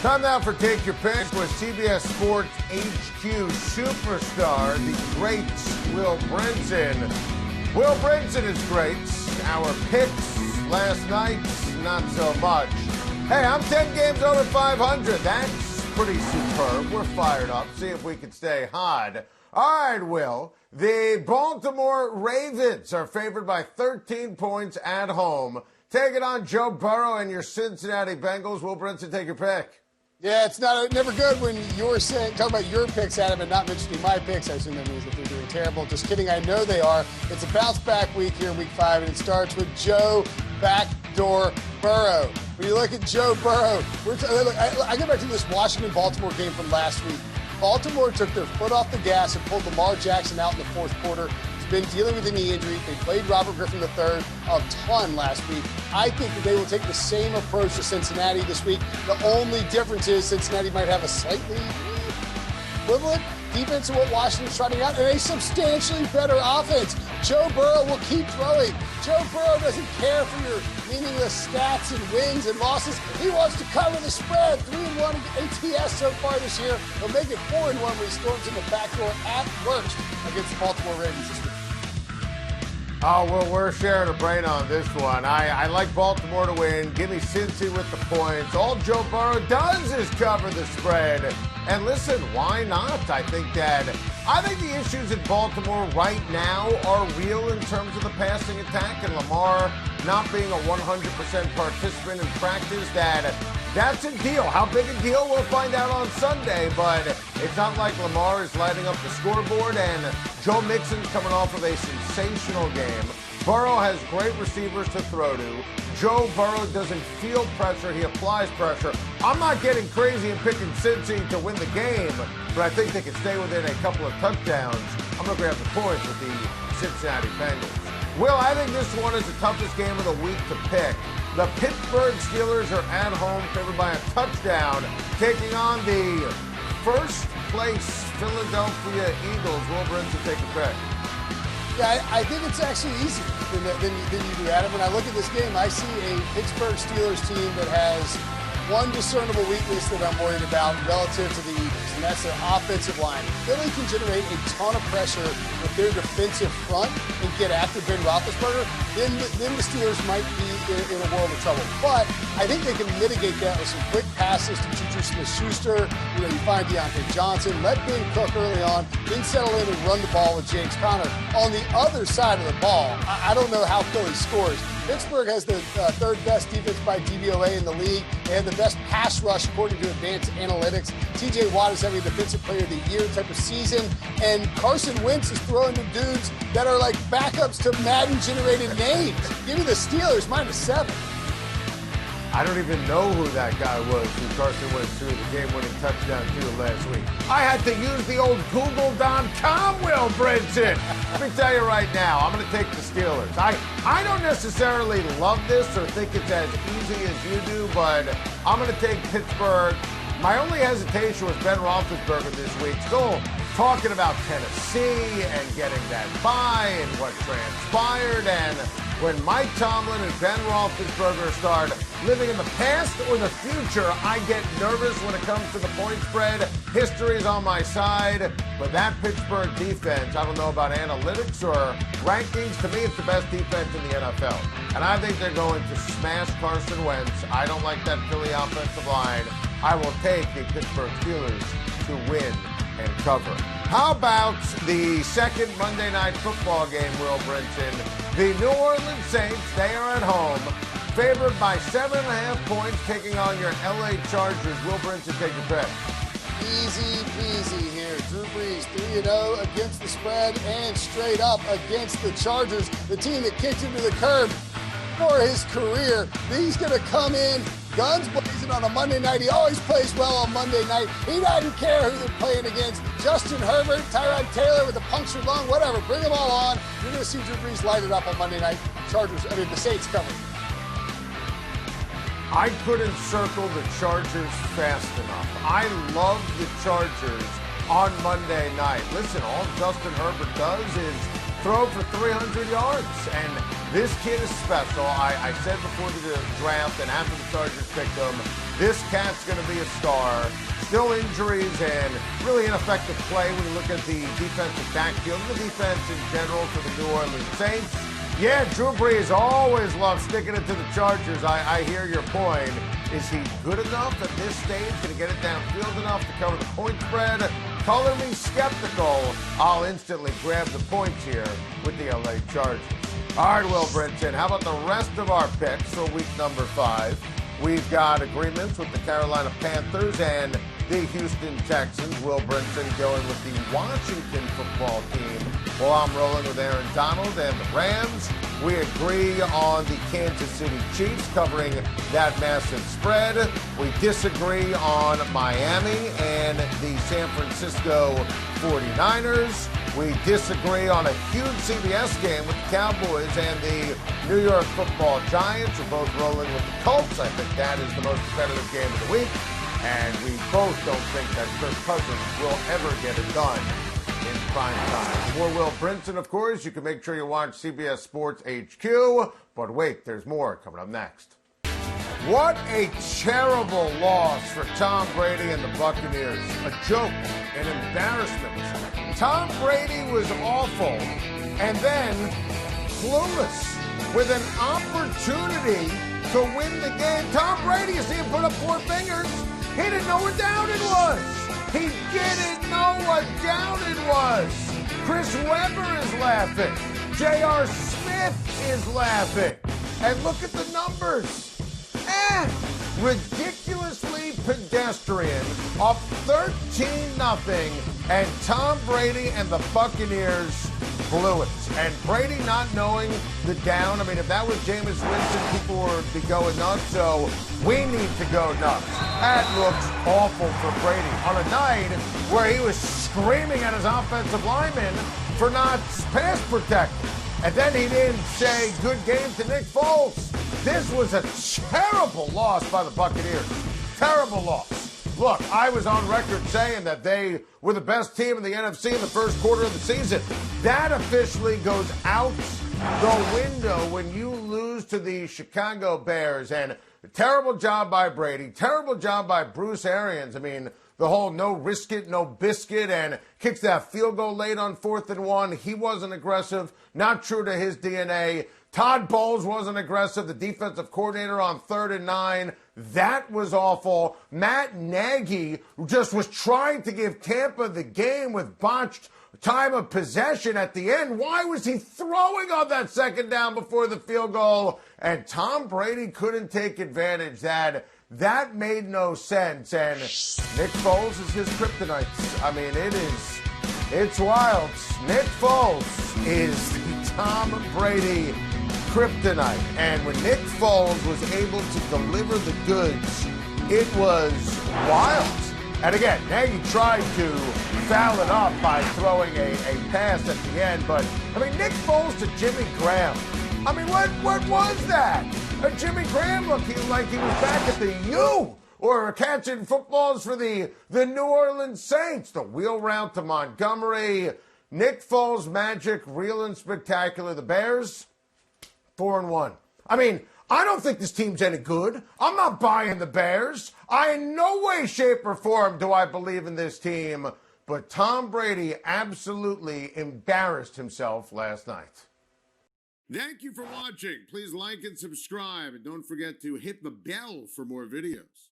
Time now for Take Your Pick with CBS Sports HQ superstar, the great Will Brinson. Will Brinson is great. Our picks last night, not so much. Hey, I'm 10 games over 500. That's pretty superb. We're fired up. See if we can stay hot. All right, Will. The Baltimore Ravens are favored by 13 points at home. Take it on Joe Burrow and your Cincinnati Bengals. Will Brinson, take your pick. Yeah, it's never good when you're talking about your picks, Adam, and not mentioning my picks. I assume that means that they're doing terrible. Just kidding. I know they are. It's a bounce-back week here in Week 5, and it starts with Joe Backdoor Burrow. When you look at Joe Burrow, I go back to this Washington-Baltimore game from last week. Baltimore took their foot off the gas and pulled Lamar Jackson out in the fourth quarter. He's been dealing with a knee injury. They played Robert Griffin III a ton last week. I think that they will take the same approach to Cincinnati this week. The only difference is Cincinnati might have a slightly equivalent defense to what Washington's trying out, and a substantially better offense. Joe Burrow will keep throwing. Joe Burrow doesn't care for your meaningless stats and wins and losses. He wants to cover the spread. 3-1 ATS so far this year. He'll make it 4-1 when he storms in the backdoor at worst against the Baltimore Ravens this week. Oh, well, we're sharing a brain on this one. I like Baltimore to win. Give me Cincy with the points. All Joe Burrow does is cover the spread. And listen, why not? I think the issues in Baltimore right now are real in terms of the passing attack, and Lamar not being a 100% participant in practice. That's a deal. How big a deal? We'll find out on Sunday, but it's not like Lamar is lighting up the scoreboard, and Joe Mixon's coming off of a sensational game. Burrow has great receivers to throw to. Joe Burrow doesn't feel pressure. He applies pressure. I'm not getting crazy and picking Cincy to win the game, but I think they can stay within a couple of touchdowns. I'm going to grab the points with the Cincinnati Bengals. Will, I think this one is the toughest game of the week to pick. The Pittsburgh Steelers are at home, favored by a touchdown, taking on the first-place Philadelphia Eagles. Will Brinson, take a pick. Yeah, I think it's actually easier than you do, Adam. When I look at this game, I see a Pittsburgh Steelers team that has one discernible weakness that I'm worried about relative to the Eagles, and that's their offensive line. Philly can generate a ton of pressure with their defensive front and get after Ben Roethlisberger. Then the Steelers might be in a world of trouble. But I think they can mitigate that with some quick passes to Juju Smith-Schuster. You find Deontay Johnson, let Ben cook early on, then settle in and run the ball with James Conner. On the other side of the ball, I don't know how Philly scores. Pittsburgh has the third best defense by DVOA in the league. They have the best pass rush according to advanced analytics. TJ Watt is having a defensive player of the year type of season. And Carson Wentz is throwing to dudes that are like backups to Madden-generated names. Give me the Steelers -7. I don't even know who that guy was who Carson Wentz threw the game-winning touchdown to last week. I had to use the old Google.com, Will Brinson. Let me tell you right now, I'm going to take the Steelers. I don't necessarily love this or think it's as easy as you do, but I'm going to take Pittsburgh. My only hesitation was Ben Roethlisberger this week. Still talking about Tennessee and getting that bye and what transpired, and when Mike Tomlin and Ben Roethlisberger start living in the past or the future, I get nervous when it comes to the point spread. History's on my side, but that Pittsburgh defense, I don't know about analytics or rankings. To me, it's the best defense in the NFL. And I think they're going to smash Carson Wentz. I don't like that Philly offensive line. I will take the Pittsburgh Steelers to win and cover. How about the second Monday Night Football game, Will Brinson? The New Orleans Saints, they are at home, favored by 7.5 points, taking on your LA Chargers. Will Brinson, take your pick. Easy peasy here. Drew Brees, 3-0 against the spread and straight up against the Chargers, the team that kicked him to the curb for his career. He's going to come in guns blazing on a Monday night. He always plays well on Monday night. He doesn't care who they're playing against. Justin Herbert, Tyrod Taylor with a punctured lung, whatever. Bring them all on. You're going to see Drew Brees light it up on Monday night. The Saints cover. I couldn't circle the Chargers fast enough. I love the Chargers on Monday night. Listen, all Justin Herbert does is throw for 300 yards, and This kid is special. I said before the draft and after the Chargers picked him, this cat's going to be a star. Still injuries and really ineffective play when you look at the defensive backfield and the defense in general for the New Orleans Saints. Yeah, Drew Brees always loves sticking it to the Chargers. I hear your point. Is he good enough at this stage? Can he get it downfield enough to cover the point spread? Color me skeptical. I'll instantly grab the points here with the LA Chargers. All right, Will Brinson, how about the rest of our picks for week number 5? We've got agreements with the Carolina Panthers and the Houston Texans. Will Brinson going with the Washington football team, while I'm rolling with Aaron Donald and the Rams. We agree on the Kansas City Chiefs covering that massive spread. We disagree on Miami and the San Francisco 49ers. We disagree on a huge CBS game with the Cowboys and the New York Football Giants. We're both rolling with the Colts. I think that is the most competitive game of the week. And we both don't think that Kirk Cousins will ever get it done in prime time. More Will Brinson, of course. You can make sure you watch CBS Sports HQ. But wait, there's more coming up next. What a terrible loss for Tom Brady and the Buccaneers. A joke, an embarrassment. Tom Brady was awful and then clueless with an opportunity to win the game. Tom Brady, you see him put up 4 fingers. He didn't know what down it was. He didn't know what down it was. Chris Webber is laughing. J.R. Smith is laughing. And look at the numbers. Ridiculously pedestrian, up 13-0, and Tom Brady and the Buccaneers blew it. And Brady not knowing the down, I mean, if that was Jameis Winston, people would be going nuts, so we need to go nuts. That looks awful for Brady on a night where he was screaming at his offensive linemen for not pass protecting. And then he didn't say good game to Nick Foles. This was a terrible loss by the Buccaneers. Terrible loss. Look, I was on record saying that they were the best team in the NFC in the first quarter of the season. That officially goes out the window when you lose to the Chicago Bears. And terrible job by Brady. Terrible job by Bruce Arians. I mean, the whole no risk it, no biscuit, and kicks that field goal late on 4th and 1. He wasn't aggressive. Not true to his DNA. Todd Bowles wasn't aggressive. The defensive coordinator on 3rd and 9. That was awful. Matt Nagy just was trying to give Tampa the game with botched time of possession at the end. Why was he throwing on that 2nd down before the field goal? And Tom Brady couldn't take advantage. That made no sense. And Nick Foles is his kryptonite. I mean, it's wild. Nick Foles is the Tom Brady kryptonite. And when Nick Foles was able to deliver the goods, it was wild. And again, Nagy tried to foul it up by throwing a pass at the end. But, I mean, Nick Foles to Jimmy Graham. I mean, what was that? Jimmy Graham looking like he was back at the U or catching footballs for the New Orleans Saints. The wheel route to Montgomery. Nick Foles magic, real and spectacular. The Bears, 4-1. I mean, I don't think this team's any good. I'm not buying the Bears. In no way, shape, or form do I believe in this team. But Tom Brady absolutely embarrassed himself last night. Thank you for watching. Please like and subscribe. And don't forget to hit the bell for more videos.